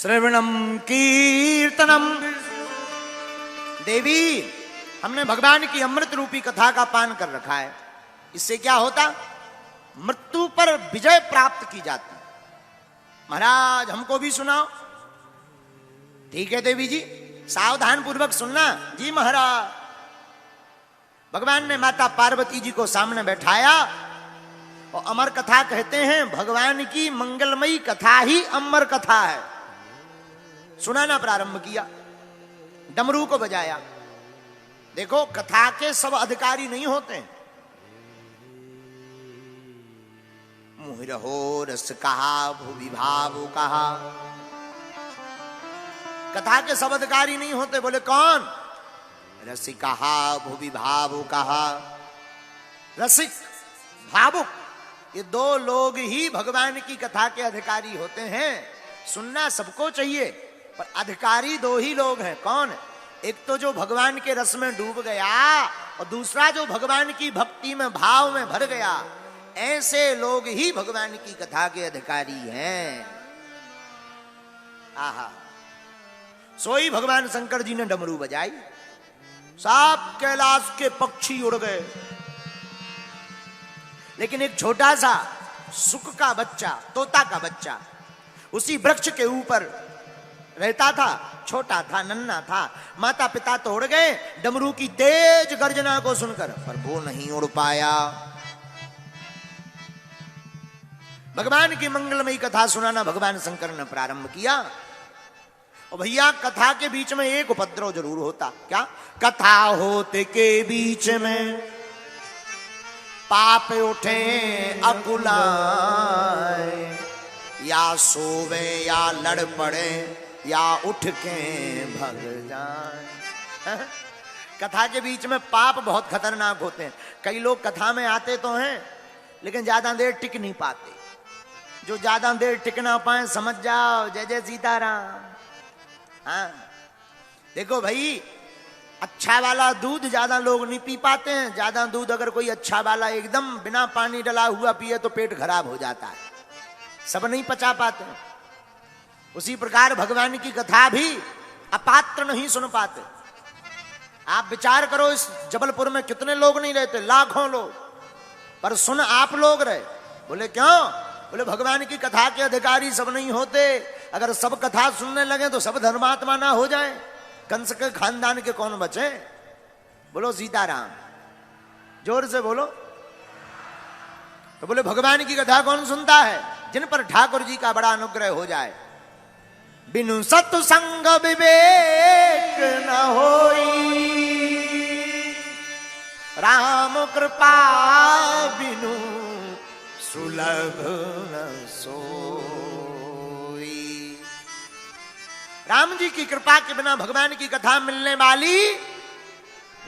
श्रवणम कीर्तनम। देवी, हमने भगवान की अमृत रूपी कथा का पान कर रखा है। इससे क्या होता? मृत्यु पर विजय प्राप्त की जाती। महाराज हमको भी सुनाओ। ठीक है देवी जी, सावधान पूर्वक सुनना। जी महाराज। भगवान ने माता पार्वती जी को सामने बैठाया और अमर कथा कहते हैं, भगवान की मंगलमयी कथा ही अमर कथा है। सुनाना प्रारंभ किया, डमरू को बजाया। देखो, कथा के सब अधिकारी नहीं होते। मुहिरहो रस कहा, भूवि भाव कहा। कथा के सब अधिकारी नहीं होते। बोले कौन? रसिक कहा, भूवि भाव कहा। रसिक, भावुक, ये दो लोग ही भगवान की कथा के अधिकारी होते हैं। सुनना सबको चाहिए, पर अधिकारी दो ही लोग हैं। कौन? एक तो जो भगवान के रस में डूब गया और दूसरा जो भगवान की भक्ति में, भाव में भर गया। ऐसे लोग ही भगवान की कथा के अधिकारी हैं। आहा, सोई भगवान शंकर जी ने डमरू बजाई। सब कैलाश के पक्षी उड़ गए, लेकिन एक छोटा सा सुक का बच्चा, तोता का बच्चा, उसी वृक्ष के ऊपर रहता था। छोटा था, नन्हा था। माता पिता तो उड़ गए डमरू की तेज गर्जना को सुनकर, पर वो नहीं उड़ पाया। भगवान की मंगलमयी कथा सुनाना भगवान शंकर ने प्रारंभ किया। और भैया, कथा के बीच में एक उपद्रव जरूर होता। क्या? कथा होते के बीच में पाप उठे अकुलाए, या सोवे या लड़ पड़े या उठ के भग जाए। कथा के बीच में पाप बहुत खतरनाक होते हैं। कई लोग कथा में आते तो हैं, लेकिन ज्यादा देर टिक नहीं पाते। जो ज्यादा देर टिक ना पाए, समझ जाओ जय जय सीताराम। हाँ, देखो भाई, अच्छा वाला दूध ज्यादा लोग नहीं पी पाते हैं। ज्यादा दूध अगर कोई अच्छा वाला एकदम बिना पानी डला हुआ पिए तो पेट खराब हो जाता है, सब नहीं पचा पाते हैं। उसी प्रकार भगवान की कथा भी अपात्र नहीं सुन पाते। आप विचार करो, इस जबलपुर में कितने लोग नहीं रहते, लाखों लोग, पर सुन आप लोग रहे। बोले क्यों? बोले भगवान की कथा के अधिकारी सब नहीं होते। अगर सब कथा सुनने लगे तो सब धर्मात्मा ना हो जाए, कंस के खानदान के कौन बचे? बोलो सीताराम, जोर से बोलो। तो बोले भगवान की कथा कौन सुनता है? जिन पर ठाकुर जी का बड़ा अनुग्रह हो जाए। बिनु सत्संग विवेक न होई, राम कृपा बिनु सुलभ न सोई। राम जी की कृपा के बिना भगवान की कथा मिलने वाली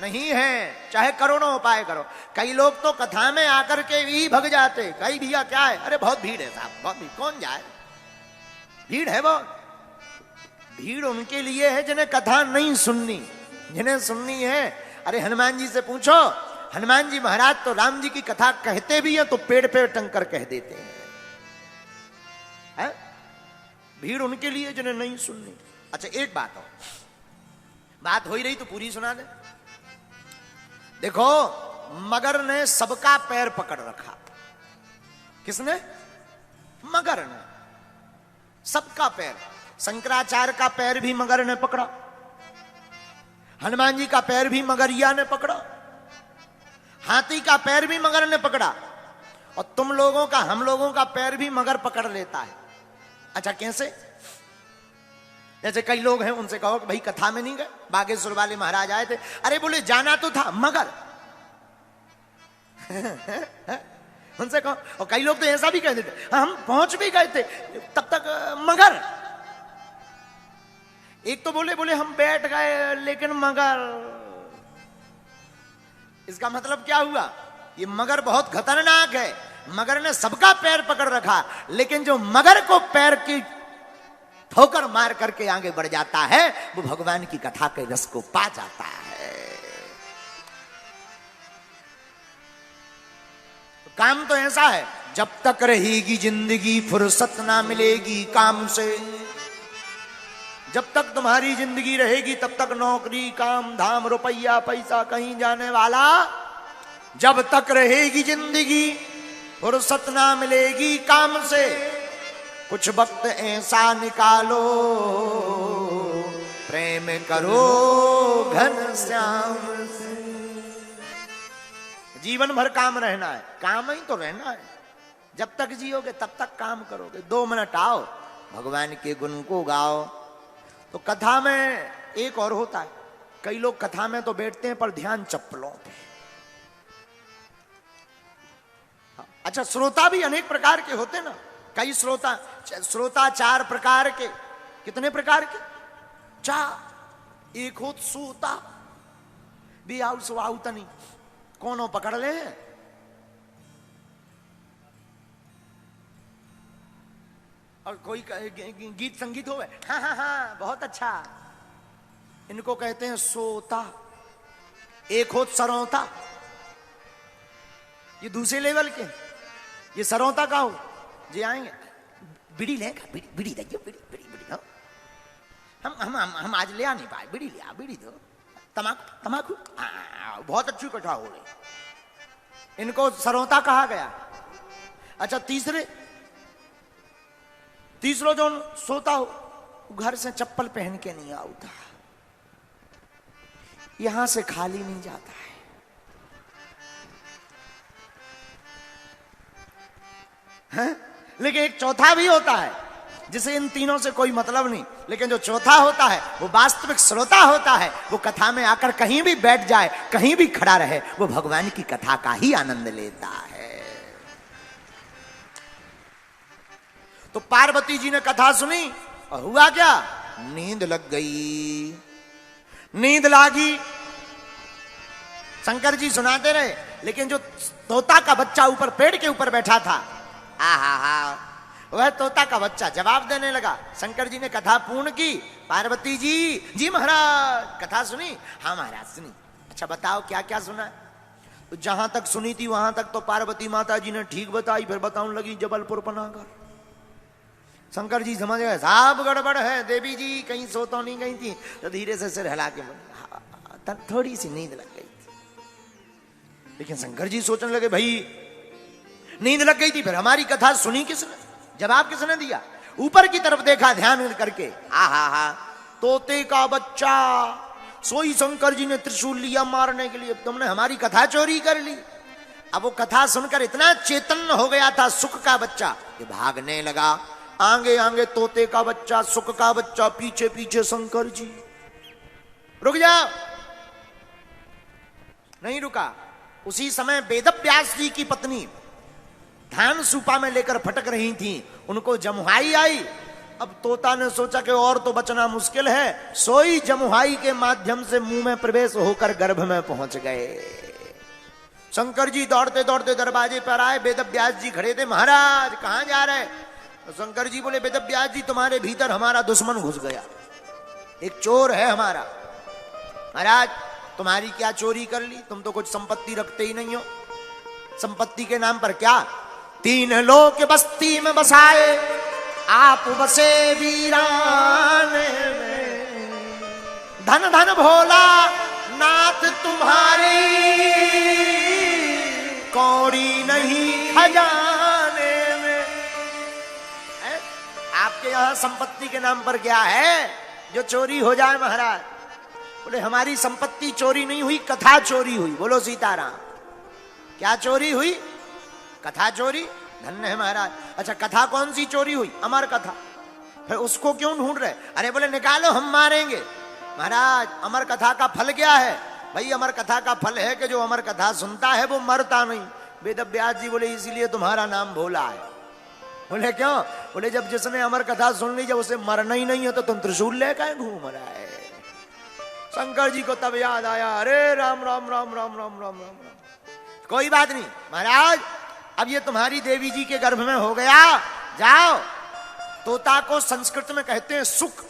नहीं है, चाहे करोड़ों उपाय करो। कई लोग तो कथा में आकर के भी भग जाते। कई भैया क्या है, अरे बहुत भीड़ है साहब, बहुत भीड़, कौन जाए? भीड़ है बहुत। भीड़ उनके लिए है जिन्हें कथा नहीं सुननी। जिन्हें सुननी है, अरे हनुमान जी से पूछो। हनुमान जी महाराज तो राम जी की कथा कहते भी हैं तो पेड़ पे टंकर कह देते हैं, है? भीड़ उनके लिए जिन्हें नहीं सुननी। अच्छा, एक बात हो, बात हो ही रही तो पूरी सुना दे। देखो, मगर ने सबका पैर पकड़ रखा। किसने? मगर ने सबका पैर। शंकराचार्य का पैर भी मगर ने पकड़ा, हनुमान जी का पैर भी मगरिया ने पकड़ा, हाथी का पैर भी मगर ने पकड़ा, और तुम लोगों का, हम लोगों का पैर भी मगर पकड़ लेता है। अच्छा, कैसे? जैसे कई लोग हैं, उनसे कहो कि भाई कथा में नहीं गए, बागेश्वर वाले महाराज आए थे। अरे बोले जाना तो था मगर। उनसे कहो। और कई लोग तो ऐसा भी कह देते, हम पहुंच भी गए थे तब तक मगर। एक तो बोले हम बैठ गए लेकिन मगर। इसका मतलब क्या हुआ? ये मगर बहुत खतरनाक है। मगर ने सबका पैर पकड़ रखा, लेकिन जो मगर को पैर की ठोकर मार करके आगे बढ़ जाता है, वो भगवान की कथा के रस को पा जाता है। तो काम तो ऐसा है, जब तक रहेगी जिंदगी फुर्सत ना मिलेगी काम से। जब तक तुम्हारी जिंदगी रहेगी तब तक नौकरी, काम धाम, रुपया पैसा कहीं जाने वाला। जब तक रहेगी जिंदगी फुर्सत ना मिलेगी काम से। कुछ वक्त ऐसा निकालो प्रेम करो घनश्याम से। जीवन भर काम रहना है, काम ही तो रहना है। जब तक जियोगे तब तक काम करोगे। 2 मिनट आओ भगवान के गुण को गाओ। तो कथा में एक और होता है, कई लोग कथा में तो बैठते हैं पर ध्यान चप्पलों पे। अच्छा, श्रोता भी अनेक प्रकार के होते ना। कई श्रोता 4 प्रकार के। कितने प्रकार के? 4। एक हो सूता भी आउ सो आउ तनी कोनो पकड़ ले। और कोई गीत संगीत होवे, हाँ हाँ हाँ बहुत अच्छा, इनको कहते हैं सोता। एक हो सरौता, ये दूसरे लेवल के। ये सरौता का हो जी आएंगे बीड़ी लेगा, बीड़ी देखिए, बीड़ी दो। हम आज ले आ नहीं पाए, बीड़ी ले आ, बीड़ी दो। तमाकू बहुत अच्छी कथा हो रही, इनको सरौता कहा गया। अच्छा, तीसरो जो सोता हो घर से चप्पल पहन के नहीं आता, यहां से खाली नहीं जाता है? लेकिन एक चौथा भी होता है जिसे इन तीनों से कोई मतलब नहीं, लेकिन जो चौथा होता है वो वास्तविक श्रोता होता है। वो कथा में आकर कहीं भी बैठ जाए, कहीं भी खड़ा रहे, वो भगवान की कथा का ही आनंद लेता है। तो पार्वती जी ने कथा सुनी और हुआ क्या? नींद लग गई। नींद लागी, शंकर जी सुनाते रहे, लेकिन जो तोता का बच्चा ऊपर पेड़ के ऊपर बैठा था, वह तोता का बच्चा जवाब देने लगा। शंकर जी ने कथा पूर्ण की। पार्वती जी महाराज कथा सुनी? हाँ महाराज सुनी। अच्छा बताओ क्या क्या सुना? तो जहां तक सुनी थी वहां तक तो पार्वती माता जी ने ठीक बताई, फिर बताने लगी जबलपुर पनागर। शंकर जी समझ गए साहब गड़बड़ है, देवी जी कहीं सो तो नहीं गई थी। तो धीरे से सिर हिला के बोले थोड़ी सी नींद लग गई थी। लेकिन शंकर जी सोचने लगे भाई नींद लग गई थी, फिर हमारी कथा सुनी किसने, जवाब किसने दिया? ऊपर की तरफ देखा ध्यान करके, तोते का बच्चा। सोई शंकर जी ने त्रिशूल लिया मारने के लिए, तुमने हमारी कथा चोरी कर ली। अब वो कथा सुनकर इतना चेतन हो गया था सुख का बच्चा कि भागने लगा। आगे आगे तोते का बच्चा, सुख का बच्चा, पीछे पीछे शंकर जी। रुक जाओ, नहीं रुका। उसी समय वेदव्यास जी की पत्नी धान सूपा में लेकर फटक रही थी, उनको जमुहाई आई। अब तोता ने सोचा कि और तो बचना मुश्किल है, सोई जमुहाई के माध्यम से मुंह में प्रवेश होकर गर्भ में पहुंच गए। शंकर जी दौड़ते दौड़ते दरवाजे पर आए, वेदव्यास जी खड़े थे। महाराज कहां जा रहे? तो शंकर जी बोले वेदव्यास जी तुम्हारे भीतर हमारा दुश्मन घुस गया, एक चोर है हमारा। महाराज तुम्हारी क्या चोरी कर ली? तुम तो कुछ संपत्ति रखते ही नहीं हो। संपत्ति के नाम पर क्या? 3 लोक बस्ती में बसाए, आप बसे वीरान में। धन धन भोला नाथ तुम्हारी, कौड़ी नहीं खजाने में। आपके यहां संपत्ति के नाम पर क्या है जो चोरी हो जाए? महाराज बोले हमारी संपत्ति चोरी नहीं हुई, कथा चोरी हुई। बोलो सीताराम। क्या चोरी हुई? कथा चोरी। धन्य है महाराज। अच्छा कथा कौन सी चोरी हुई? अमर कथा। फिर उसको क्यों ढूंढ रहे? अरे बोले निकालो हम मारेंगे। महाराज अमर कथा का फल क्या है? भाई अमर कथा का फल है कि जो अमर कथा सुनता है वो मरता नहीं। वेदव्यास जी बोले इसीलिए तुम्हारा नाम भोला है। बोले क्यों? बोले जब जिसने अमर कथा सुन ली, जब उसे मरना ही नहीं है तो तुम त्रिशूल लेकर घूम रहा है। शंकर जी को तब याद आया, अरे राम राम राम राम राम राम राम। कोई बात नहीं महाराज, अब ये तुम्हारी देवी जी के गर्भ में हो गया, जाओ। तोता को संस्कृत में कहते हैं सुख,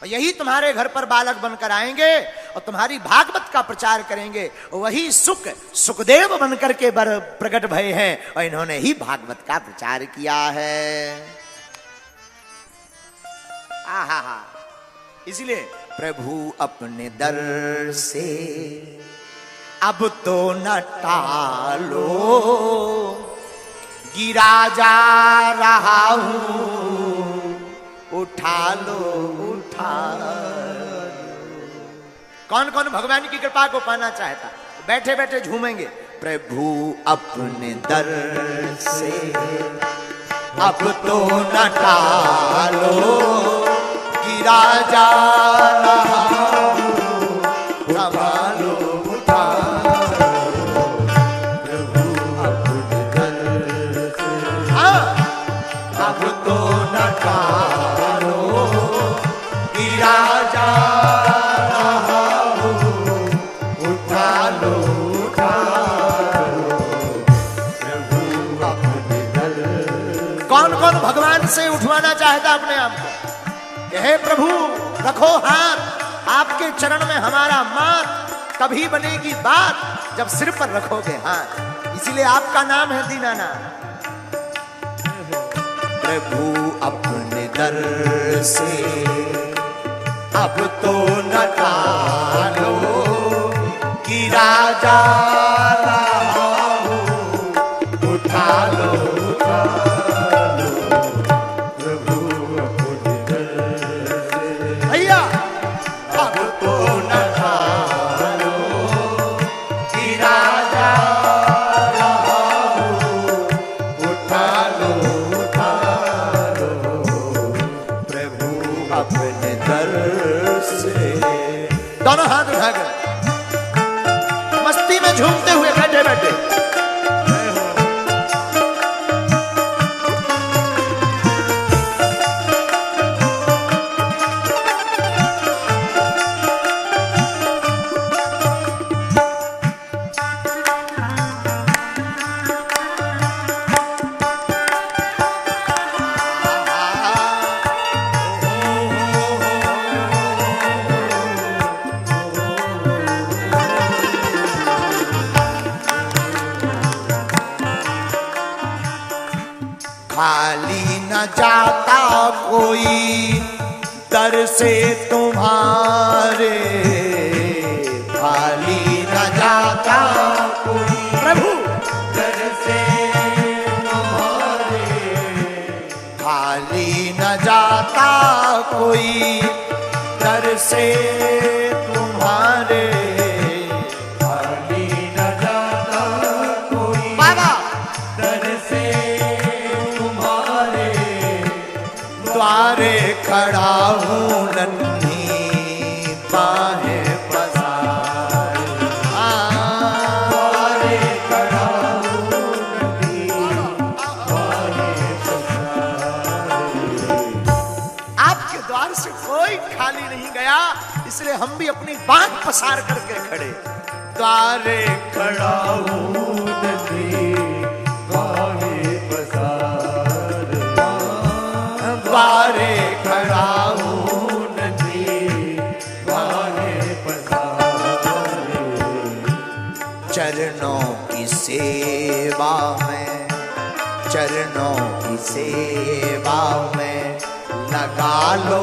और यही तुम्हारे घर पर बालक बनकर आएंगे और तुम्हारी भागवत का प्रचार करेंगे। वही सुख सुखदेव बनकर के प्रकट भय हैं और इन्होंने ही भागवत का प्रचार किया है। आहा हा, इसलिए प्रभु अपने दर से अब तो न टालो, गिरा जा रहा हूं, उठा लो उठा लो। कौन कौन भगवान की कृपा को पाना चाहता, बैठे बैठे झूमेंगे। प्रभु अपने दर से अब तो न टालो, गिरा जा रहा हूं, उठा लो उठा लो। प्रभु अपने दर से अब तो न टालो, गिरा जा रहा हूं, उठा लो उठा लो। प्रभु अपने दर। कौन कौन भगवान से उठवाना चाहता अपने आप को? हे प्रभु रखो हाथ, आपके चरण में हमारा माथ, तभी बनेगी बात जब सिर पर रखोगे हाथ, इसीलिए आपका नाम है दीनानाथ। प्रभु अपने दर से अब तो न टालो, गिरा जा रहा हूं, उठा लो उठा लो। प्रभु अपने दर से भैया अब तो न टालो, गिरा जा रहा हूं, उठा लो उठा लो। प्रभु अपने दर से। दोनों हाथ उठाकर मस्ती में झूमते हुए बैठे बैठे खाली न जाता कोई दर से तुम्हारे, खाली न जाता कोई प्रभु दर से तुम्हारे, खाली न जाता कोई दर से तुम्हारे, खाली न जाता कोई बाबा दर से द्वारे खड़ा हूं नन्ही बाहें पसार, द्वारे खड़ा हूं नन्ही बाहें पसार। आपके द्वार से कोई खाली नहीं गया, इसलिए हम भी अपनी बात पसार करके खड़े। द्वारे खड़ा हूं नन्ही बाहें पसार, द्वारे खड़ा हूं नन्ही बाहें पसार। चरणों की सेवा में, चरणों की सेवा में लगा लो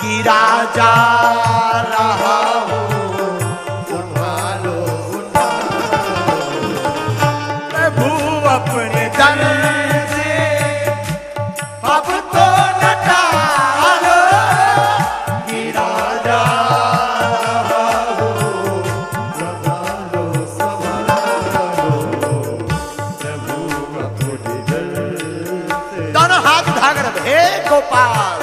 गिरा जा रहा हूं, उठा लो उठा लो। प्रभु अपने दर अब तो न टालो, गिरा जा रहा हूं, संभालो संभालो। प्रभु अपने दर से। दोनों हाथ उठाकर हे गोपाल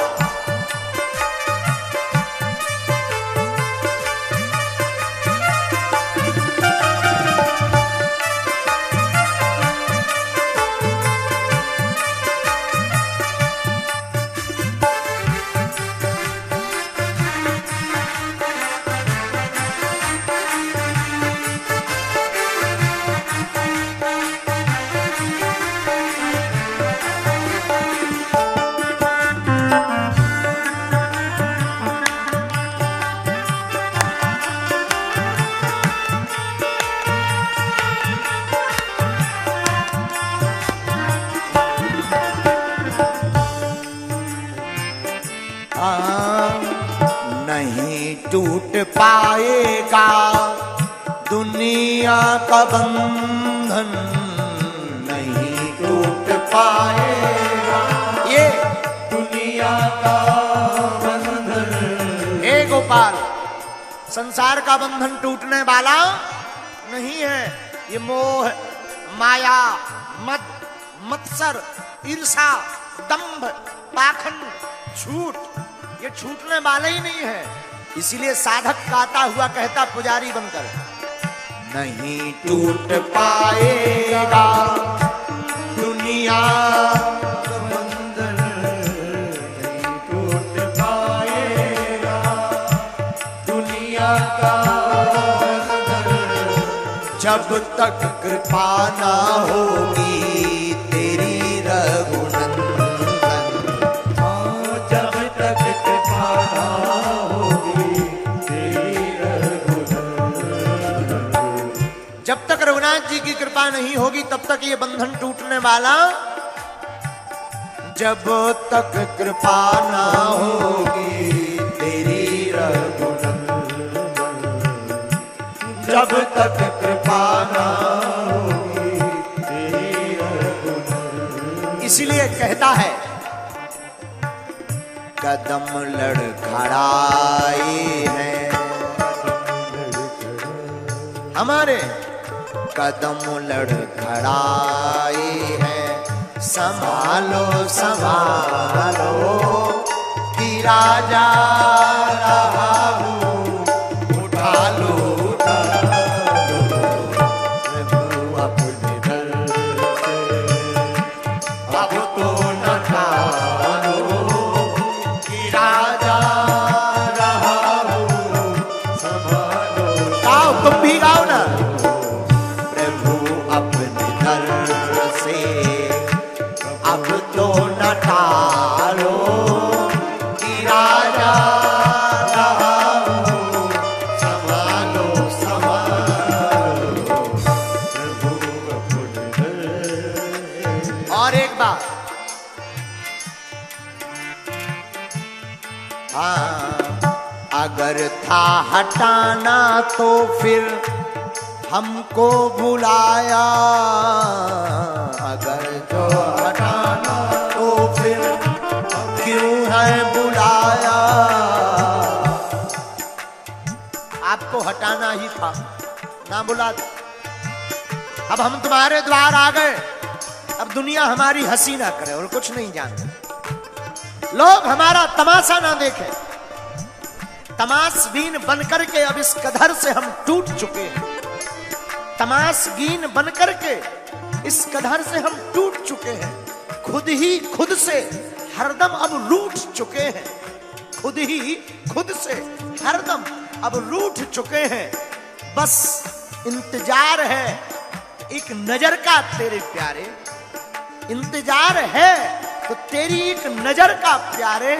का बंधन नहीं टूट पाएगा, ये दुनिया का बंधन। हे गोपाल, संसार का बंधन टूटने वाला नहीं है। ये मोह, माया, मद, मत्सर, ईर्षा, दंभ, पाखंड, झूठ, ये छूटने वाले ही नहीं है। इसीलिए साधक गाता हुआ कहता पुजारी बनकर, नहीं टूट पाएगा दुनिया का बंधन, नहीं टूट पाएगा दुनिया का बंधन, जब तक कृपा ना होगी तेरी रघुनंदन। जब तक कृपा ना होगी तेरी रघुनंदन, जब तक रघुनाथ जी की कृपा नहीं होगी तब तक ये बंधन टूटने वाला। जब तक कृपा ना होगी तेरी रघुनंदन, जब तक कृपा ना होगी तेरी रघुनंदन। इसलिए कहता है, कदम लड़खड़ाए हैं हमारे, कदम लड़खड़ाए हैं, संभालो संभालो कि राजा रहा हूँ, उठा लो उठा लो प्रभु अपने दर से, अब तो न ठानो कि राजा रहा हूँ, संभालो। गाओ, तुम भी गाओ ना, प्रभु अपने दर से अब तो न टालो कि राजा रहा हूँ, संभालो संभालो प्रभु अपने दर से। और एक बात, हाँ, अगर था हटाना तो फिर हमको बुलाया, अगर जो हटाना तो फिर क्यों है बुलाया। आपको हटाना ही था, ना बुला। अब हम तुम्हारे द्वार आ गए, अब दुनिया हमारी हंसी ना करे और कुछ नहीं जानते, लोग हमारा तमाशा ना देखें। तमाशबीन बनकर के अब इस कधर से हम टूट चुके हैं, तमाशगीन बनकर के इस कधर से हम टूट चुके हैं, खुद ही खुद से हरदम अब रूठ चुके हैं, खुद ही खुद से हरदम अब रूठ चुके हैं। बस इंतजार है एक नजर का तेरे प्यारे, इंतजार है तो तेरी एक नजर का प्यारे,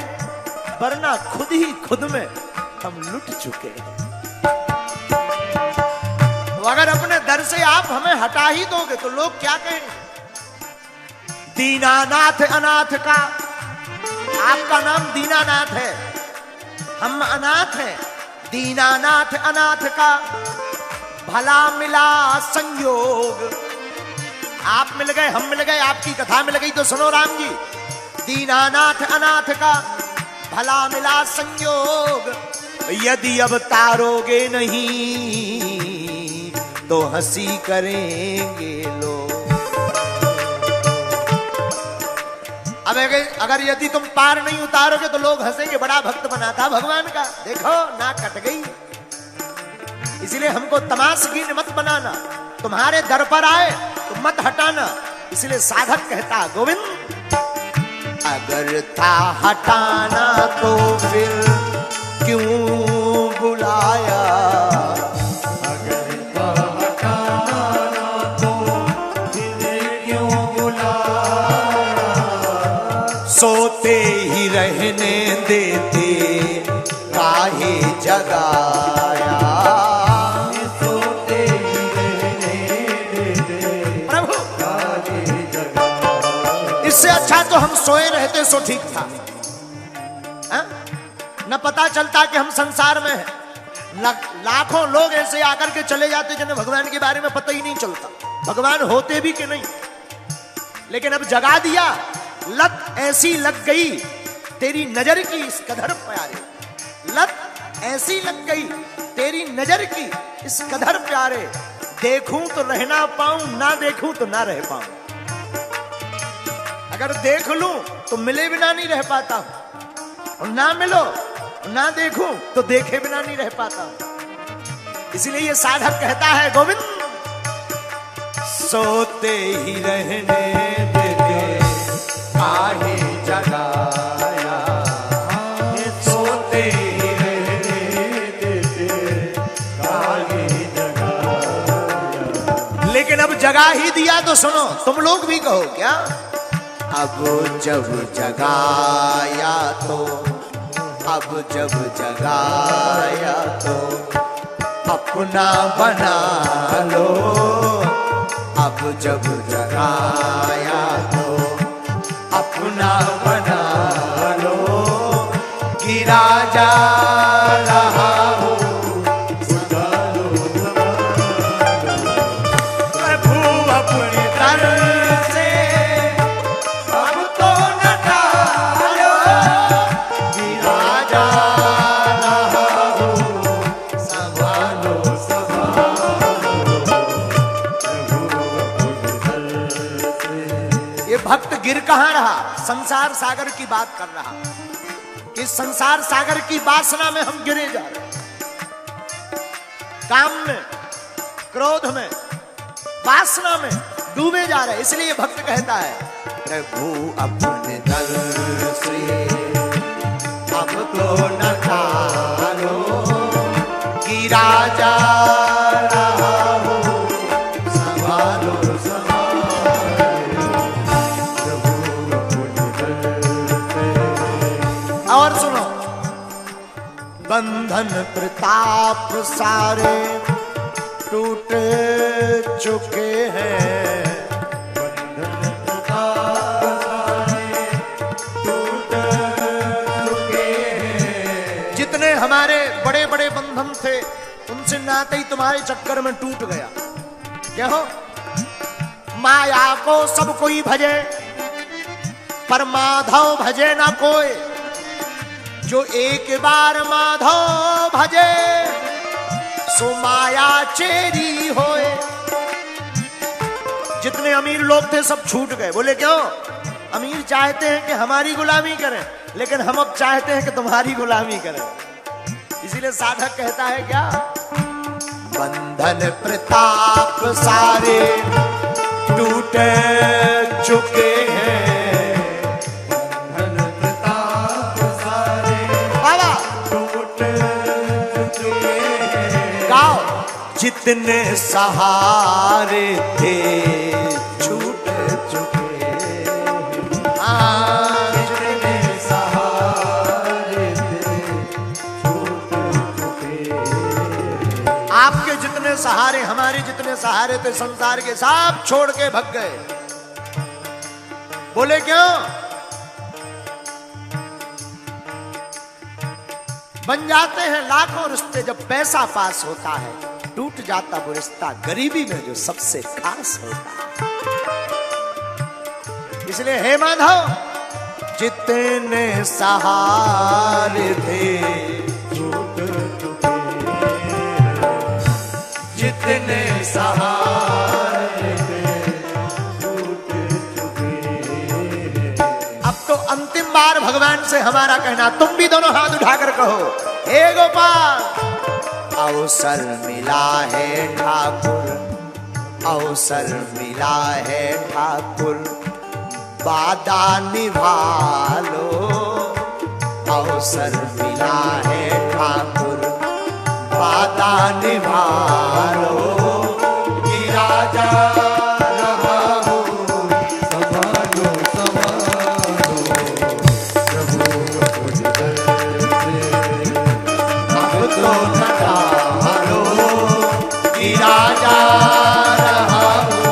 वरना खुद ही खुद में हम लुट चुके हैं। अगर अपने दर से आप हमें हटा ही दोगे तो लोग क्या कहेंगे? दीनानाथ अनाथ का, आपका नाम दीनानाथ है, हम अनाथ हैं। दीनानाथ अनाथ का भला मिला संयोग, आप मिल गए हम मिल गए, आपकी कथा मिल गई तो सुनो राम जी। दीनानाथ अनाथ का भला मिला संयोग, यदि अब तारोगे नहीं तो हंसी करेंगे लोग। अब अगर यदि तुम पार नहीं उतारोगे तो लोग हंसेंगे, बड़ा भक्त बना था भगवान का, देखो नाक कट गई। इसलिए हमको तमाशगीन मत बनाना, तुम्हारे दर पर आए तो मत हटाना। इसलिए साधक कहता गोविंद, अगर था हटाना तो फिर क्यों बुलाया, सोते ही रहने देते काहे जगाया, सोते ही रहने देते प्रभु काहे जगाया। इससे अच्छा तो हम सोए रहते सो ठीक था, न पता चलता कि हम संसार में हैं, लाखों लोग ऐसे आकर के चले जाते जिन्हें भगवान के बारे में पता ही नहीं चलता, भगवान होते भी कि नहीं। लेकिन अब जगा दिया, लत ऐसी लग गई तेरी नजर की इस कदर प्यारे, लत ऐसी लग गई तेरी नजर की इस कदर प्यारे, देखूं तो रह ना पाऊं, ना देखूं तो ना रह पाऊं। अगर देख लूं तो मिले बिना नहीं रह पाता हूं, और ना मिलो ना देखूं तो देखे बिना नहीं रह पाता हूं। इसलिए ये साधक कहता है, गोविंद सोते ही रहने देते काहे जगाया, सोते ही रहने देते काहे जगाया। लेकिन अब जगा ही दिया तो सुनो, तुम लोग भी कहो क्या, अब जब जगाया तो, अब जब जगाया तो अपना बना लो, अब जब जगाया तो अपना बना लो, गिरा जा रहा हो प्रभु अपनी तरफ से अब तो न टालो, गिरा जा रहा हो संभालो ये भक्त गिर कहां रहा, संसार सागर की बात कर रहा। इस संसार सागर की वासना में हम गिरे जा रहे, काम में, क्रोध में, वासना में डूबे जा रहे। इसलिए भक्त कहता है, प्रभु अपने दर से अब तो न टालो, गिरा जा रहा हो संभालो और सुनो, बंधन प्रताप सारे टूट चुके हैं, बंधन प्रताप सारे टूट चुके हैं। जितने हमारे बड़े बड़े बंधन थे उनसे नाते ही तुम्हारे चक्कर में टूट गया। क्या हो, माया को सब कोई भजे पर माधव भजे ना कोई, जो एक बार माधव भजे सो माया चेरी होए। जितने अमीर लोग थे सब छूट गए। बोले क्यों? अमीर चाहते हैं कि हमारी गुलामी करें, लेकिन हम अब चाहते हैं कि तुम्हारी गुलामी करें। इसीलिए साधक कहता है क्या, बंधन प्रताप सारे टूट चुके हैं, जितने सहारे थे छूट चुके, जितने सहारे थे छूट चुके। आपके जितने सहारे, हमारे जितने सहारे थे संसार के, सब छोड़ के भग गए। बोले क्यों? बन जाते हैं लाखों रिश्ते जब पैसा पास होता है, टूट जाता वो रिश्ता गरीबी में जो सबसे खास होता है। इसलिए हे माधव, जितने सहारे थे छूट चुके, जितने सहारे थे छूट चुके। अब तो अंतिम बार भगवान से हमारा कहना, तुम भी दोनों हाथ उठाकर कहो, हे गोपाल, अवसर मिला है ठाकुर, अवसर मिला है ठाकुर, वादा निभा लो, अवसर मिला है ठाकुर, वादा निभा लो, गिरा जा रहा हो संभालो संभालो, प्रभु अब तो न टालो, गिरा जा रहा हो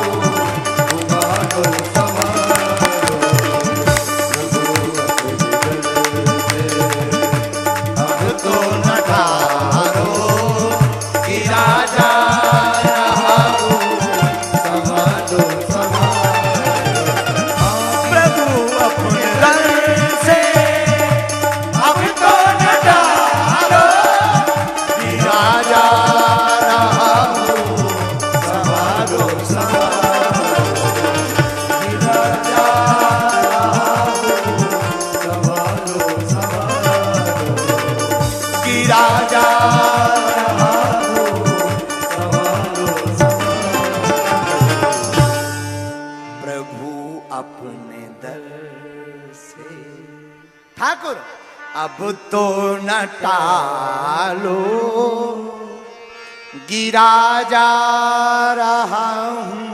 संभालो संभालो, प्रभु अब तो न टालो, अपने दर से। ठाकुर अब तो न टालो, गिरा जा रहा हूं